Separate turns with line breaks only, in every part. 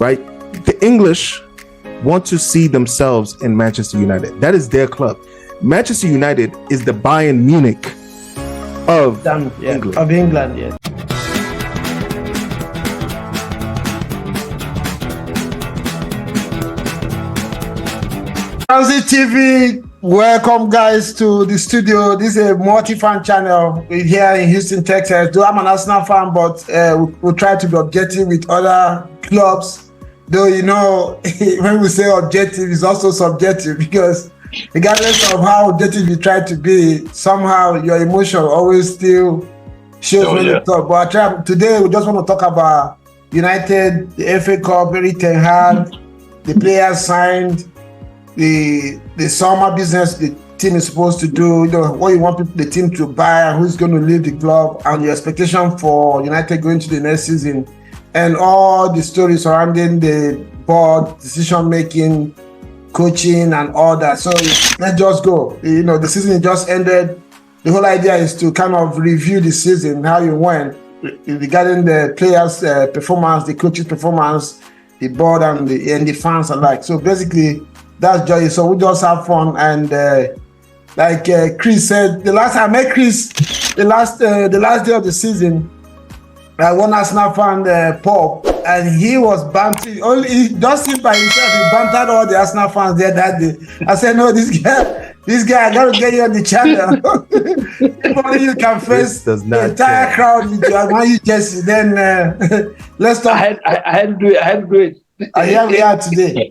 right? The English want to see themselves in Manchester United. That is their club. Manchester United is the Bayern Munich of England.
Of England, yeah. Transit TV, welcome guys to the studio. This is a multi-fan channel here in Houston, Texas. Though I'm an Arsenal fan, but we'll try to be objective with other clubs. Though, you know, when we say objective, it's also subjective, because regardless of how objective you try to be, somehow your emotion always still shows when you talk. But today we just want to talk about United, the FA Cup, Ten Hag, the players signed, the summer business the team is supposed to do, you know, what you want the team to buy and who's going to leave the club, and your expectation for United going to the next season, and all the stories surrounding the board, decision making, coaching, and all that. So let's just go. You know, the season just ended. The whole idea is to kind of review the season, how you went regarding the players' performance, the coaches' performance, the board, and the fans alike. So basically, that's joy. So we just have fun, and like Chris said, the last time I met Chris, the last day of the season, one Arsenal fan, Paul, and he was bantering. He just sit by himself. He bantered all the Arsenal fans there that day. I said, no, this guy, I gotta get you on the channel. If only you can face the entire crowd with your one you just then. Let's talk.
I had to do it.
Here we are today.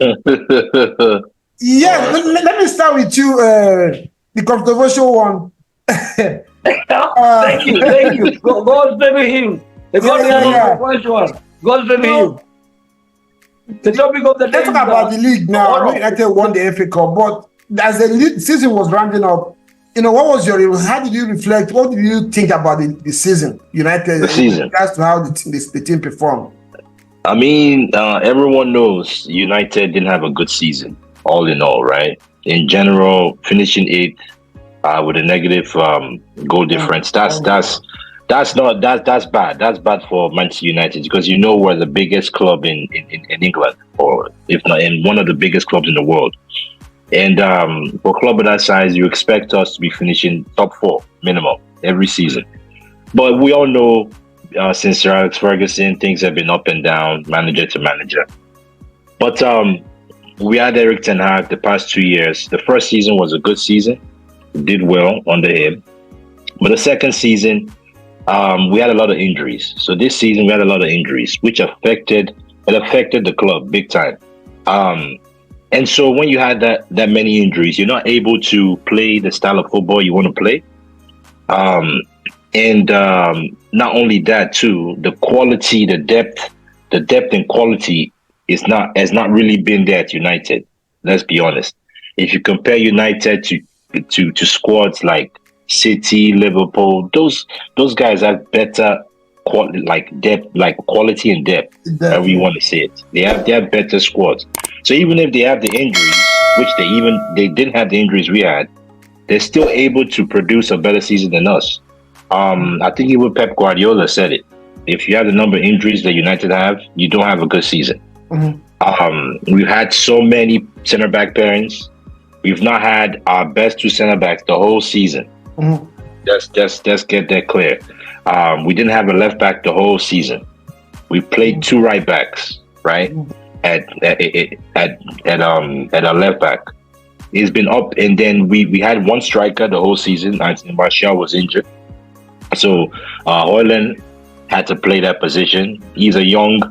Yeah, let me start with you. The controversial one.
Thank you. God favor him. The controversial one. God favor him. The topic of the day.
Let's talk about the league now. United won the FA Cup, but as the league season was rounding up, you know, how did you reflect? What did you think about the season? United,
the season,
as to how the team performed.
I mean, everyone knows United didn't have a good season, all in all, right? In general, finishing 8th with a negative goal difference, that's bad. That's bad for Manchester United, because you know we're the biggest club in England, or if not in one of the biggest clubs in the world. And for a club of that size, you expect us to be finishing top 4 minimum every season. But we all know, since Sir Alex Ferguson, things have been up and down, manager to manager. But we had Eric Ten Hag the past 2 years. The first season was a good season. We did well under him. But the second season, we had a lot of injuries. So this season, we had a lot of injuries, which affected the club big time. And so when you had that many injuries, you're not able to play the style of football you want to play. And not only that, too, the quality, the depth and quality has not really been there at United. Let's be honest. If you compare United to squads like City, Liverpool, those guys have better quality and depth. However you want to say it, they have better squads. So even if they have the injuries, which they didn't have the injuries we had, they're still able to produce a better season than us. I think even Pep Guardiola said it. If you have the number of injuries that United have, you don't have a good season. Mm-hmm. We've had so many center back pairings. We've not had our best 2 center backs the whole season. Mm-hmm. Let's get that clear. We didn't have a left back the whole season. We played 2 right backs, right? At our left back. He's been up, and then we had 1 striker the whole season. Anthony Martial was injured. So Højlund had to play that position. He's a young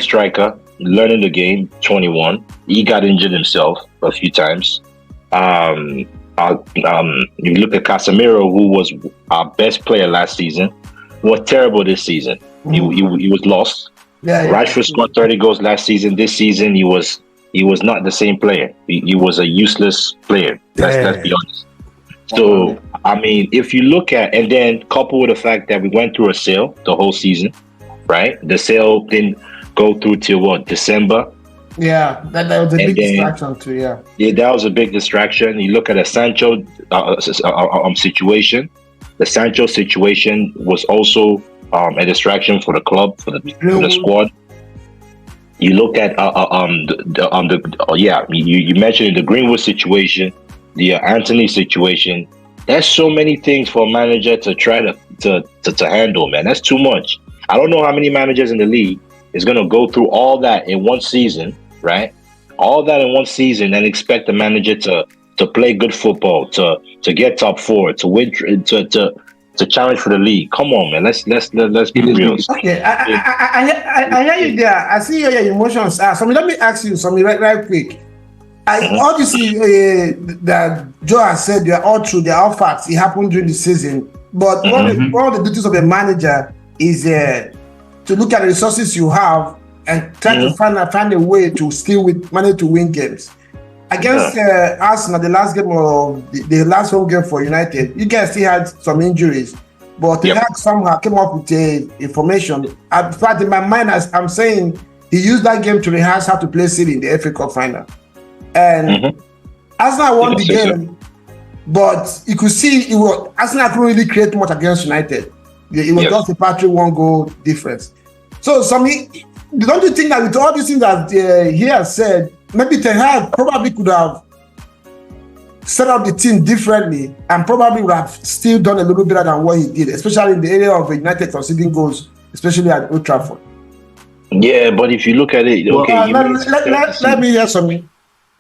striker, learning the game, 21. He got injured himself a few times. You look at Casemiro, who was our best player last season, was terrible this season. Mm-hmm. He was lost. Rashford scored 30 goals last season. This season, he was not the same player. He was a useless player. Let's be honest. So, I mean, if you look at, and then coupled with the fact that we went through a sale the whole season, right? The sale didn't go through till December.
Yeah, that was a big distraction too. Yeah,
that was a big distraction. You look at the Sancho situation. The Sancho situation was also a distraction for the club, for the squad. You look at you mentioned the Greenwood situation, the Anthony situation. There's so many things for a manager to try to handle, man. That's too much. I don't know how many managers in the league is going to go through all that in one season, right? All that in one season and expect the manager to play good football, to get top four, to win, to challenge for the league. Come on, man. Let's be real.
Okay, I hear you there. I see your emotions. So let me ask you something right quick. All you see that Joe has said, they are all true. They are all facts. It happened during the season. But one of the duties of a manager is to look at the resources you have and try to find a way to still manage to win games. Against Arsenal, the last game of the last home game for United, you guys still had some injuries, but Ten Hag somehow came up with information. In fact, in my mind, as I'm saying, he used that game to rehearse how to play City in the FA Cup final. And Arsenal won the game, but you could see Arsenal couldn't really create much against United. It was just a patchy 1 goal difference. So, don't you think that with all these things that he has said, maybe Ten Hag probably could have set up the team differently and probably would have still done a little better than what he did, especially in the area of United conceding goals, especially at Old Trafford?
Yeah, but if you look at it, okay.
Let me hear something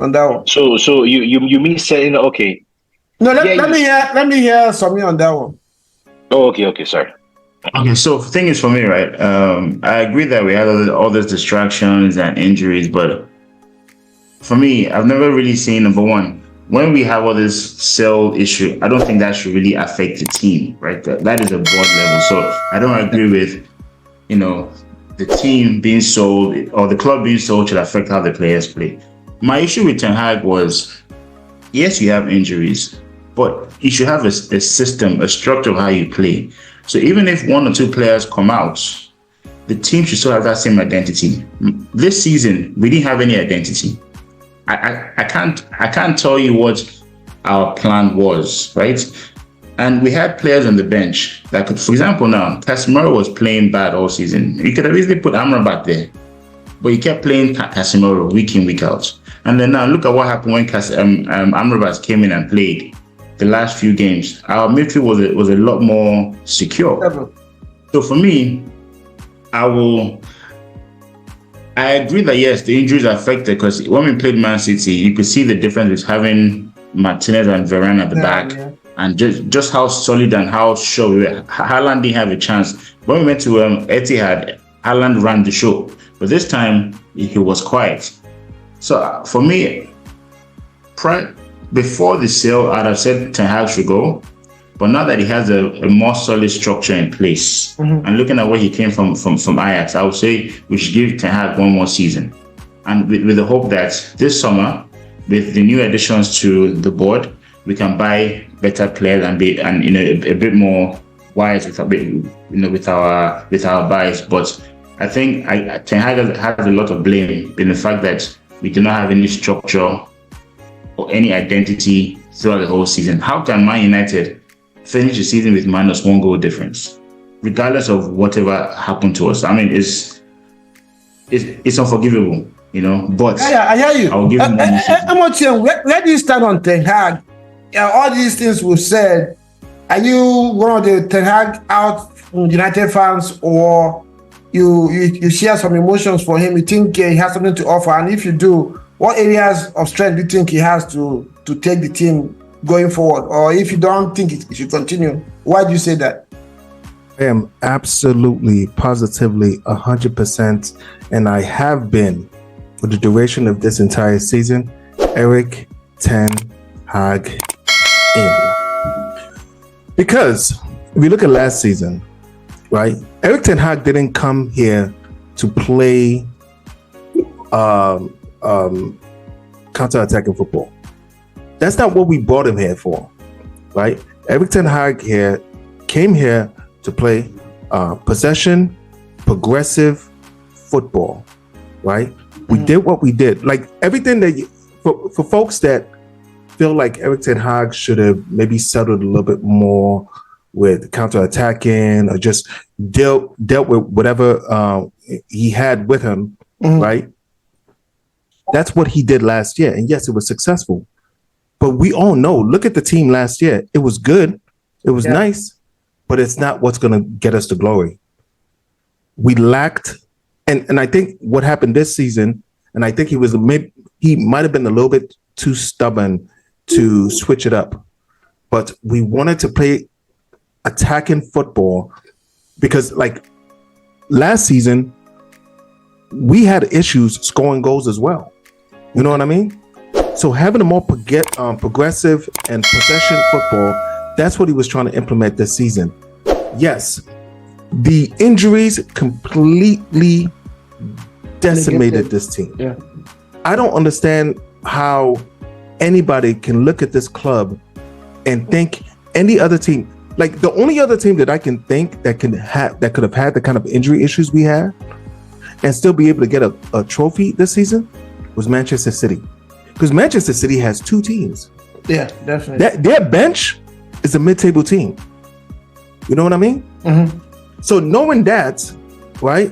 on that one.
So you mean saying okay?
No, let me hear something on that one.
Oh, okay, sorry.
Okay, so the thing is for me, right? I agree that we had all those distractions and injuries, but for me, I've never really seen, number one, when we have all this sell issue, I don't think that should really affect the team, right? That is a broad level. So I don't agree with, the team being sold or the club being sold should affect how the players play. My issue with Ten Hag was, yes, you have injuries, but you should have a system, a structure of how you play. So even if 1 or 2 players come out, the team should still have that same identity. This season, we didn't have any identity. I can't tell you what our plan was, right? And we had players on the bench that could, for example, now Casemiro was playing bad all season. You could have easily put Amrabat there, but he kept playing Casemiro week in, week out. And then now look at what happened when Amrabat came in and played the last few games. Our midfield was a lot more secure. So for me, I agree that yes, the injuries are affected, because when we played Man City, you could see the difference with having Martinez and Varane at the back, and just how solid and how sure we were. Haaland didn't have a chance. When we went to Etihad, Haaland ran the show, but this time he was quiet. So for me, before the sale, I'd have said Ten Hag should go. But now that he has a more solid structure in place, and looking at where he came from Ajax, I would say we should give Ten Hag 1 more season. And with the hope that this summer, with the new additions to the board, we can buy better players and be a bit more wise with our buys. But I think Ten Hag has a lot of blame in the fact that we do not have any structure or any identity throughout the whole season. How can Man United finish the season with -1 goal difference, regardless of whatever happened to us? I mean, it's unforgivable, But
I hear you.
I'll give him
where do you stand on Ten Hag? All these things we've said. Are you one of the Ten Hag out United fans, or you share some emotions for him? You think he has something to offer, and if you do, what areas of strength do you think he has to take the team going forward? Or if you don't think it should continue, why do you say that?
I am absolutely, positively 100%, and I have been for the duration of this entire season, Erik Ten Hag in. Because if you look at last season, right, Erik Ten Hag didn't come here to play counter-attacking football. That's not what we brought him here for, right? Erik Ten Hag came here to play possession, progressive football, right? We did what we did. Like everything that for folks that feel like Erik Ten Hag should have maybe settled a little bit more with counter-attacking or just dealt with whatever he had with him right? That's what he did last year. And yes, it was successful. But we all know, look at the team last year. It was good. It was nice, but it's not what's going to get us to glory. We lacked, and I think what happened this season, and I think he might have been a little bit too stubborn to switch it up. But we wanted to play attacking football because, like, last season, we had issues scoring goals as well. You know what I mean? So having a more progressive and possession football, that's what he was trying to implement this season. Yes, the injuries completely decimated this team.
Yeah.
I don't understand how anybody can look at this club and think any other team, like the only other team that I can think that could have had the kind of injury issues we had and still be able to get a trophy this season was Manchester City. Because Manchester City has two teams.
Yeah, definitely.
Their bench is a mid-table team. You know what I mean?
Mm-hmm.
So knowing that, right,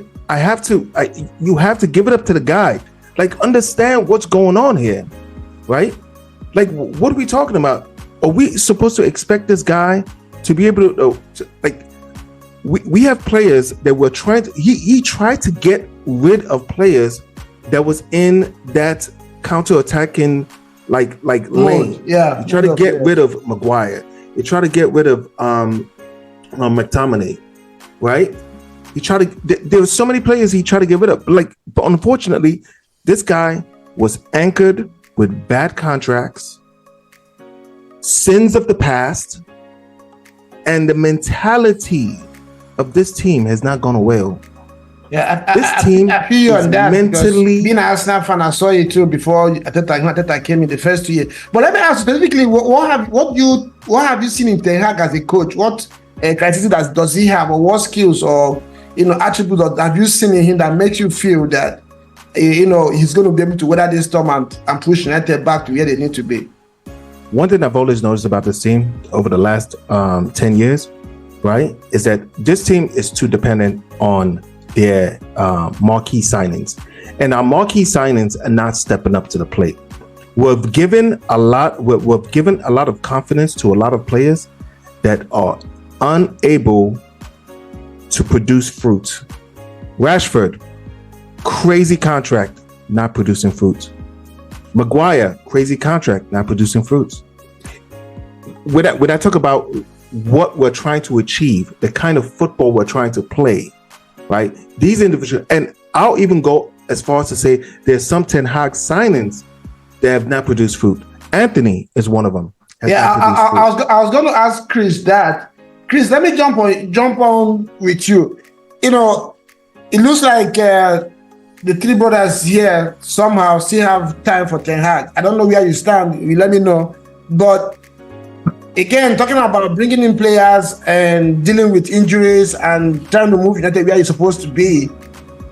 you have to give it up to the guy. Like, understand what's going on here, right? Like, what are we talking about? Are we supposed to expect this guy to be able to like, we have players that were trying to, he tried to get rid of players that was in that counter-attacking lane.
Yeah.
He tried to get rid of Maguire. He tried to get rid of McTominay, right? There were so many players he tried to get rid of. But unfortunately, this guy was anchored with bad contracts, sins of the past, and the mentality of this team has not gone away.
Yeah,
this team
I feel you
is
on that
mentally.
Being an Arsenal fan, I saw it too before Ateta came in the first 2 years. But let me ask specifically, what have you seen in Ten Hag as a coach? What criteria does he have, or what skills or attributes have you seen in him that makes you feel that he's going to be able to weather this storm and push United back to where they need to be?
One thing I've always noticed about this team over the last 10 years, right, is that this team is too dependent on their marquee signings, and our marquee signings are not stepping up to the plate. We've given a lot of confidence to a lot of players that are unable to produce fruit. Rashford, crazy contract, not producing fruit. Maguire, crazy contract, not producing fruits. When I talk about what we're trying to achieve, the kind of football we're trying to play, right? These individuals, and I'll even go as far as to say there's some Ten Hag signings that have not produced fruit. Anthony is one of them.
I was going to ask Chris that. Chris, let me jump on with you. It looks like the three brothers here somehow still have time for Ten Hag. I don't know where you stand. You let me know. But again, talking about bringing in players and dealing with injuries and trying to move United where you're supposed to be,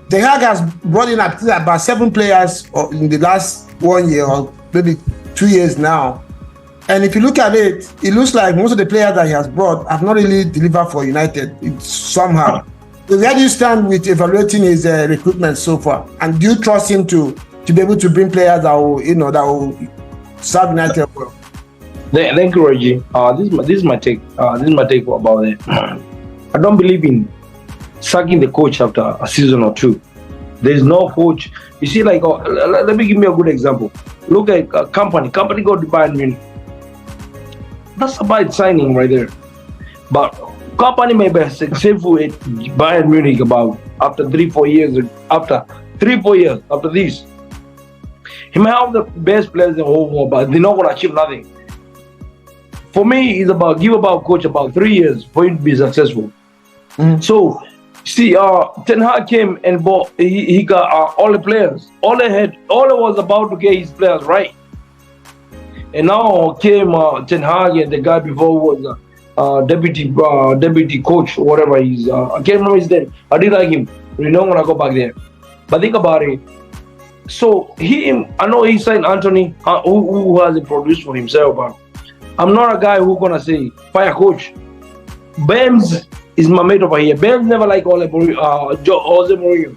Ten Hag has brought in about 7 players in the last 1 year or maybe 2 years now. And if you look at it, it looks like most of the players that he has brought have not really delivered for United somehow. So where do you stand with evaluating his recruitment so far? And do you trust him to be able to bring players that will serve United well?
Thank you, Reggie. This is my take. This is my take about it. I don't believe in sacking the coach after a season or two. There is no coach. You see, let me give me a good example. Look at a company. Company go to Bayern Munich. That's a bad signing right there. But company may be successful at Bayern Munich about after 3-4 years. After 3-4 years after this, he may have the best players in the whole world, but they're not going to achieve nothing. For me, it's about coach about 3 years for him to be successful. Mm-hmm. So, see, Ten Hag came and bought. He got all the players. All it was about to get his players right. And now came Ten Hag, and the guy before was deputy coach, or whatever he's. I can't remember his name. I did like him. We're not gonna go back there. But think about it. So I know he signed Anthony, who has produced for himself. But I'm not a guy who's gonna say fire coach. Bems is my mate over here. Bems never like Jose Mourinho.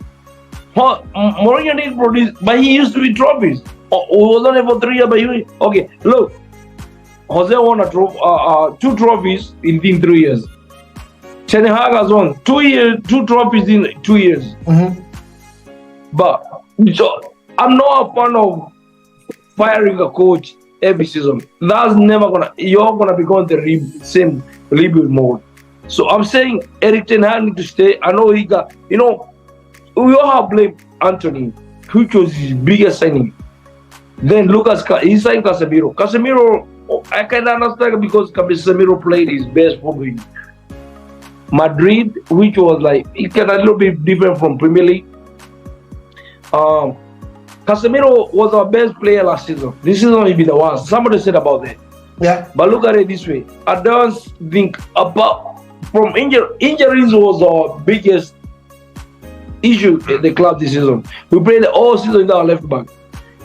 Mourinho didn't produce, but he used to win trophies. He was only for 3 years, but okay, look, Jose won 2 trophies in 3 years. Ten Hag has won 2 trophies in 2 years. But so I'm not a fan of firing a coach every season. That's never you're gonna be going the same rebuild mode. So I'm saying Eric Ten Hag need to stay. I know he got, we all have blamed Anthony, which was his biggest signing. Then Lucas, he signed Casemiro. Casemiro, I can understand because Casemiro played his best football in Madrid, which was like, it can a little bit different from Premier League. Casemiro was our best player last season. This season will be the worst. Somebody said about that.
Yeah.
But look at it this way. I don't think from injuries was our biggest issue in the club this season. We played all season with our left back.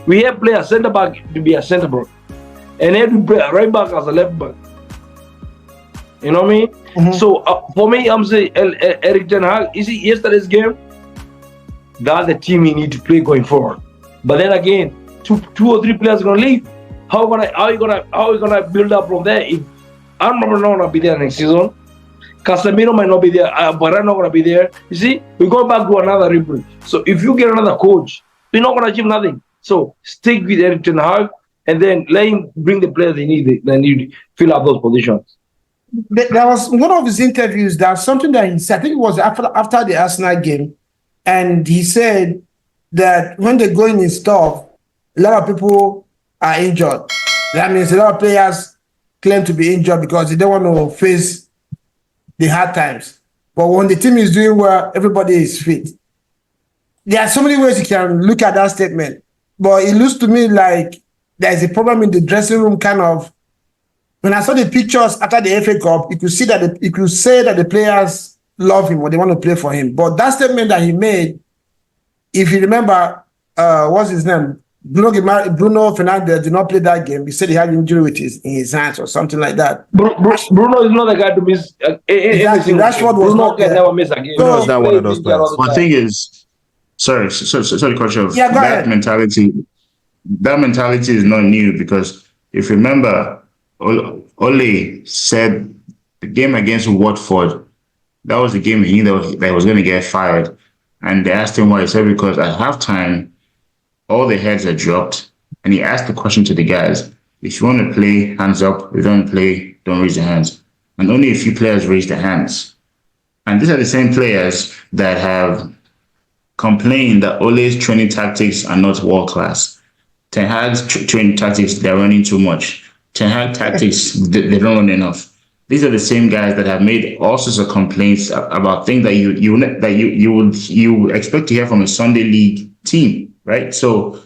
We have played a centre back to be a centre back, and then we play a right back as a left back. You know what I mean? So for me, I'm saying Eric Ten Hag. You see, yesterday's game, that's the team he need to play going forward. But then again, two or three players are gonna leave. How are you gonna build up from there? If I'm not gonna be there next season, Casemiro might not be there, but I'm not gonna be there. You see, we go back to another rebuild. So if you get another coach, you're not gonna achieve nothing. So stick with Eric Ten Hag and then let him bring the players they need to fill up those positions.
There was one of his interviews that something that he said, I think it was after the Arsenal game, and he said that when they go in his stuff, a lot of people are injured. That means a lot of players claim to be injured because they don't want to face the hard times. But when the team is doing well, everybody is fit. There are so many ways you can look at that statement, but it looks to me like there's a problem in the dressing room. Kind of, when I saw the pictures after the FA Cup, you could see that you could say that the players love him or they want to play for him. But that statement that he made, if you remember, what's his name? Bruno Fernandes did not play that game. He said he had injury with in his hands or something like that.
Bruno is not the guy to miss.
Exactly. Rashford was not there.
Never miss a game.
Bruno is not one of those players.
One thing is, sorry, coach.
Yeah, go ahead.
That mentality is not new because if you remember, Ole said the game against Watford, that was the game he knew that he was going to get fired. And they asked him why. He said because at halftime, all the heads are dropped. And he asked the question to the guys, if you want to play, hands up. If you don't play, don't raise your hands. And only a few players raised their hands. And these are the same players that have complained that Ole's training tactics are not world class. Ten Hag's training tactics, they're running too much. Ten Hag tactics, they don't run enough. These are the same guys that have made all sorts of complaints about things that you would expect to hear from a Sunday league team, right? So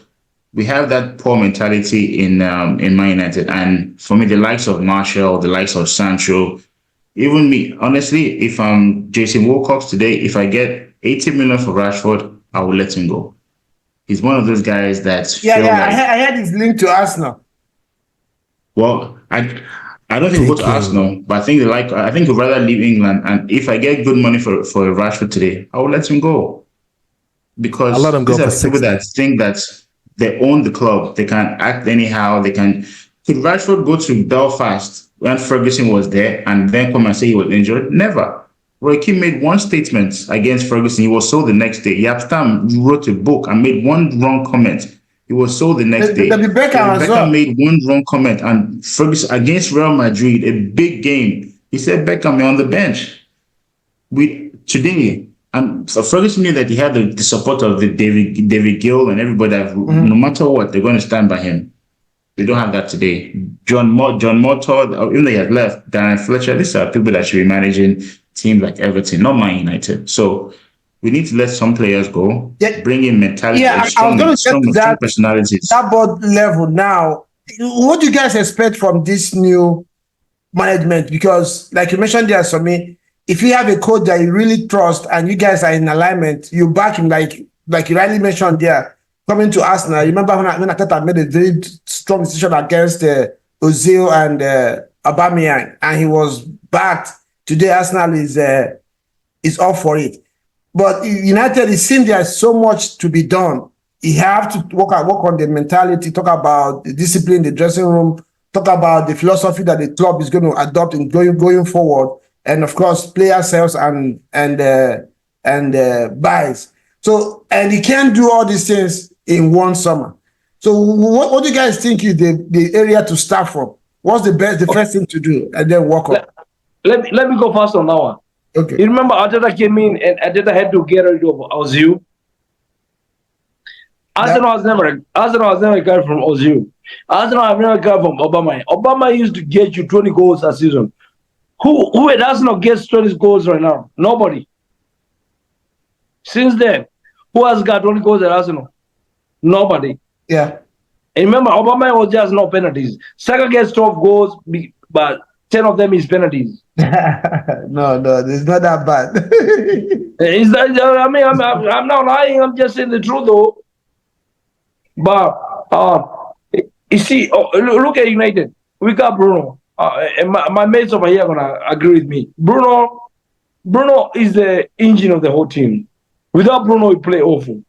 we have that poor mentality in Man United, and for me, the likes of Martial, the likes of Sancho, even me, honestly, if I'm Jason Wilcox today, if I get 80 million for Rashford, I will let him go. He's one of those guys that
I had his link to Arsenal.
Well, I don't think he'll go to Arsenal, but I think he'd rather leave England. And if I get good money for Rashford today, I will let him go. Because
I'll let him go
these
for
are people that think that they own the club, they can act anyhow, Could Rashford go to Belfast when Ferguson was there and then come and say he was injured? Never. Roy Keane made one statement against Ferguson. He was sold the next day. Yap Stam wrote a book and made one wrong comment. He was sold the next day. Beckham made one wrong comment, and Ferguson against Real Madrid, a big game. He said Beckham is on the bench. Today, and so Ferguson knew that he had the support of the David Gill and everybody. No matter what, they're going to stand by him. They don't have that today. John Motto, even though he had left, Darren Fletcher. These are people that should be managing teams like Everton, not Man United. So we need to let some players go, bring in mentality, strong personalities.
That board level now, what do you guys expect from this new management? Because like you mentioned there, Somi, if you have a coach that you really trust and you guys are in alignment, you back him like you rightly mentioned there, coming to Arsenal. Remember when Ateta made a very strong decision against Ozil and Aubameyang, and he was backed. Today Arsenal is all for it. But United, it seems there's so much to be done. You have to work on the mentality, talk about the discipline in the dressing room, talk about the philosophy that the club is going to adopt in going forward, and of course, player sales and buys. So, and you can't do all these things in one summer. So, what do you guys think is the area to start from? What's the first thing to do, and then work on?
Let me go first on that one.
Okay.
You remember Arteta came in and Arteta had to get rid of Ozil. Arsenal has never got from Ozil. Arsenal have never got from Obama. Obama used to get you 20 goals a season. Who at Arsenal gets 20 goals right now? Nobody. Since then, who has got 20 goals at Arsenal? Nobody.
Yeah.
And remember, Obama was just no penalties. Saka gets 12 goals, but 10 of them is penalties.
No, it's not that bad.
I mean, I'm not lying. I'm just saying the truth, though. But you see, look at United. We got Bruno. And my mates over here are gonna agree with me. Bruno is the engine of the whole team. Without Bruno, we play awful.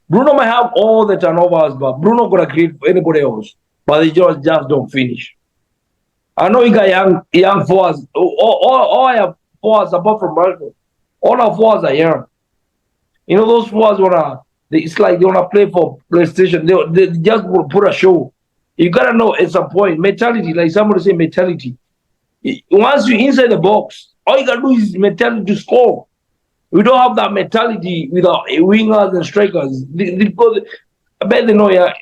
Bruno might have all the turnovers, but Bruno gonna create for anybody else. But they just don't finish. I know you got young forwards. All I have forwards apart from Marco. All our forwards are young. You know, those forwards it's like they wanna play for PlayStation. They just put a show. You gotta know at some point mentality, like somebody say mentality. Once you're inside the box, all you gotta do is mentality to score. We don't have that mentality with our wingers and strikers. I bet they know. Yeah,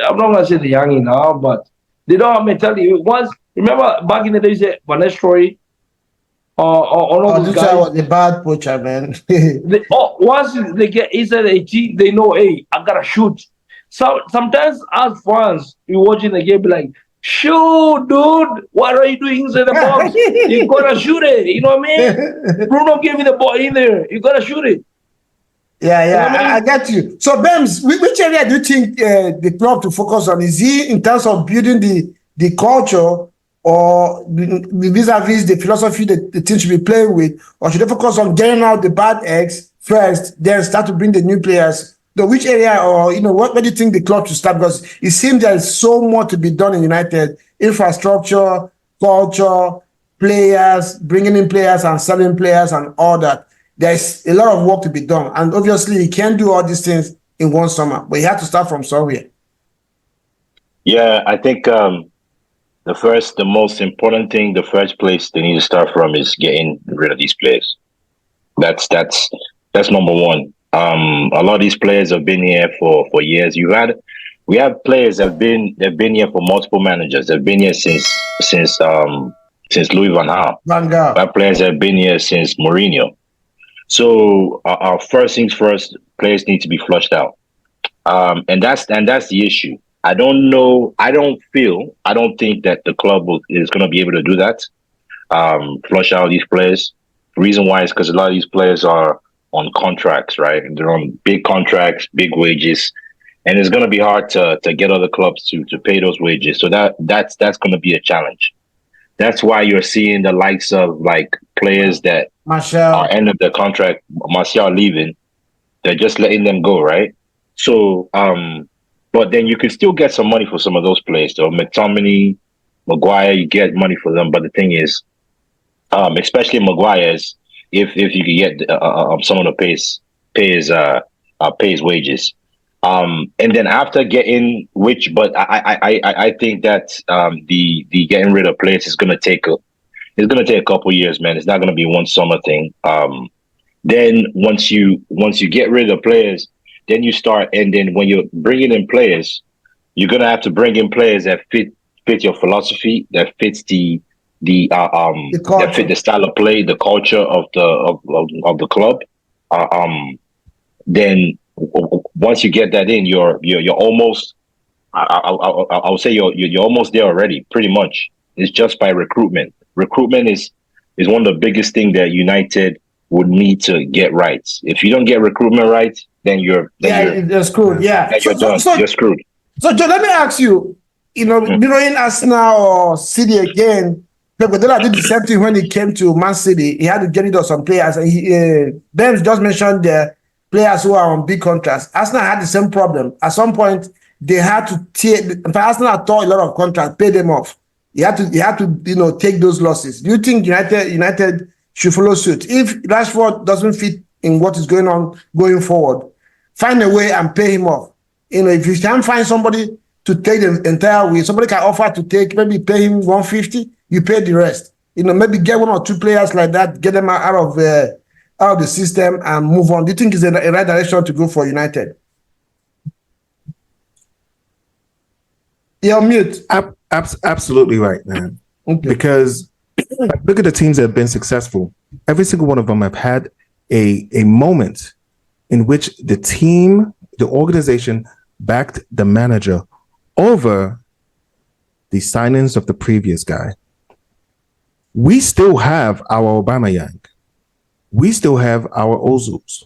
I'm not gonna say the young now, but they don't have mentality. Once remember back in the days, Vanessa Troy, all those guys
was a bad poacher, man.
Once they get inside the 18, they know, hey, I gotta shoot. So sometimes as fans, you watching the game, be like, shoot, dude, what are you doing inside the box? You gotta shoot it. You know what I mean? Bruno gave you the ball in there. You gotta shoot it.
Yeah,
You know what I mean?
I got you. So, Bems, which area do you think the club to focus on? Is he in terms of building the culture, or vis-a-vis the philosophy that the team should be playing with, or should they focus on getting out the bad eggs first, then start to bring the new players? So which area, or what do you think the club should start? Because it seems there is so much to be done in United: infrastructure, culture, players, bringing in players and selling players, and all that. There's a lot of work to be done, and obviously you can't do all these things in one summer. But you have to start from somewhere.
Yeah, I think the most important thing, the first place they need to start from is getting rid of these players. That's number one. A lot of these players have been here for years. We have players that they've been here for multiple managers. They've been here since Louis van Gaal. We have players that have been here since Mourinho. So our first things first, players need to be flushed out, and that's the issue. I don't think that the club is going to be able to do that. Flush out these players. The reason why is because a lot of these players are on contracts, right? They're on big contracts, big wages, and it's going to be hard to get other clubs to pay those wages. So that's going to be a challenge. That's why you're seeing the likes of like players that are end of the contract, Martial leaving, they're just letting them go, right? So, but then you can still get some money for some of those players, though. McTominay, Maguire, you get money for them. But the thing is, especially Maguire's, if you can get someone to pay his wages, and then after getting but I think that the getting rid of players is gonna take a couple years, man. It's not gonna be one summer thing. Then once you get rid of players, then you start, and then when you're bringing in players, you're gonna have to bring in players that fit your philosophy, that fits that fit the style of play, the culture of the club. Then once you get that in, you're almost. I would say you're almost there already. Pretty much, it's just by recruitment. Recruitment is one of the biggest things that United would need to get right. If you don't get recruitment right, then you're
screwed. Yeah,
you're done. You're screwed.
So, Joe, let me ask you. Knowing Arsenal or City again, Pep Guardiola did the same thing when he came to Man City. He had to get rid of some players. And Ben just mentioned the players who are on big contracts. Arsenal had the same problem. At some point, they had to Arsenal tore a lot of contracts, pay them off. You have to take those losses. Do you think United should follow suit? If Rashford doesn't fit in what is going on going forward, find a way and pay him off. If you can find somebody to take the entire way, somebody can offer to take, maybe pay him 150, you pay the rest. Maybe get one or two players like that, get them out of the system and move on. Do you think it's the right direction to go for United? You're on mute.
Absolutely right, man.
Okay.
Because look at the teams that have been successful. Every single one of them have had a moment in which the team, the organization, backed the manager over the signings of the previous guy. We still have our Aubameyang. We still have our Ozils.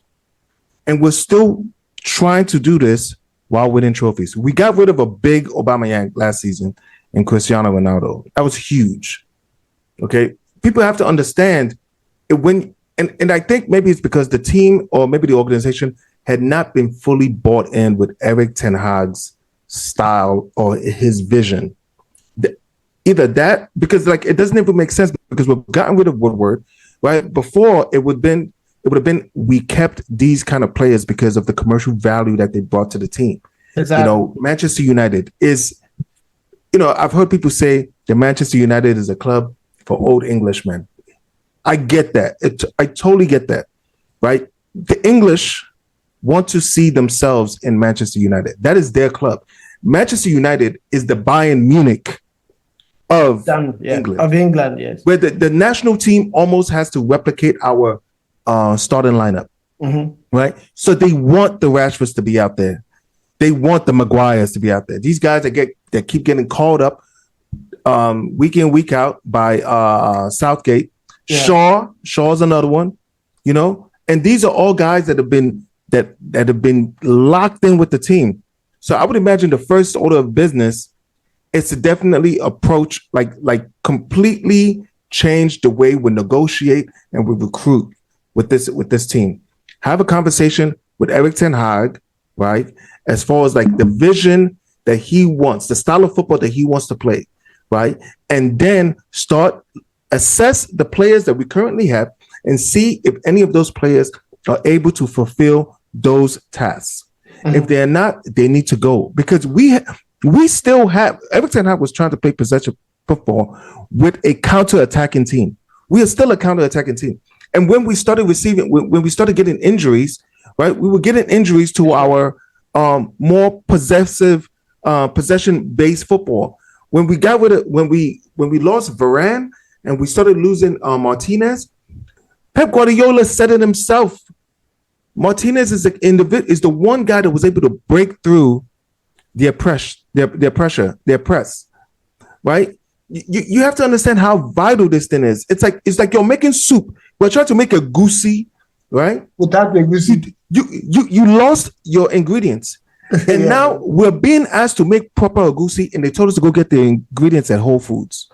And we're still trying to do this while winning trophies. We got rid of a big Aubameyang last season in Cristiano Ronaldo. That was huge. Okay? People have to understand it and I think maybe it's because the team or maybe the organization had not been fully bought in with Erik Ten Hag's style or his vision. Either that, because it doesn't even make sense because we've gotten rid of Woodward, right? Before it would have been we kept these kind of players because of the commercial value that they brought to the team.
Exactly.
Manchester United is, I've heard people say that Manchester United is a club for old Englishmen. I get that. I totally get that, right? The English want to see themselves in Manchester United. That is their club. Manchester United is the Bayern Munich of England.
Of England, yes.
Where the national team almost has to replicate our starting lineup, right? So they want the Rashfords to be out there. They want the Maguires to be out there. These guys that keep getting called up week in, week out by Southgate. Yeah. Shaw's another one, and these are all guys that have been locked in with the team. So I would imagine the first order of business is to definitely approach like completely change the way we negotiate and we recruit with this team. Have a conversation with Erik Ten Hag, right? As far as the vision that he wants, the style of football that he wants to play, right? And then assess the players that we currently have and see if any of those players are able to fulfill those tasks. If they're not, they need to go because we still have. Erik Ten Hag was trying to play possession football with a counter-attacking team. We are still a counter-attacking team. And when we started when we started getting injuries, right, we were getting injuries to our more possessive, possession-based football. When we got rid of, when we lost Varane and we started losing Martinez, Pep Guardiola said it himself. Martinez is the one guy that was able to break through their press, right? You have to understand how vital this thing is. It's like you're making soup. We're trying to make a goosey, right?
Without the goosey,
you lost your ingredients, and now we're being asked to make proper goosey, and they told us to go get the ingredients at Whole Foods.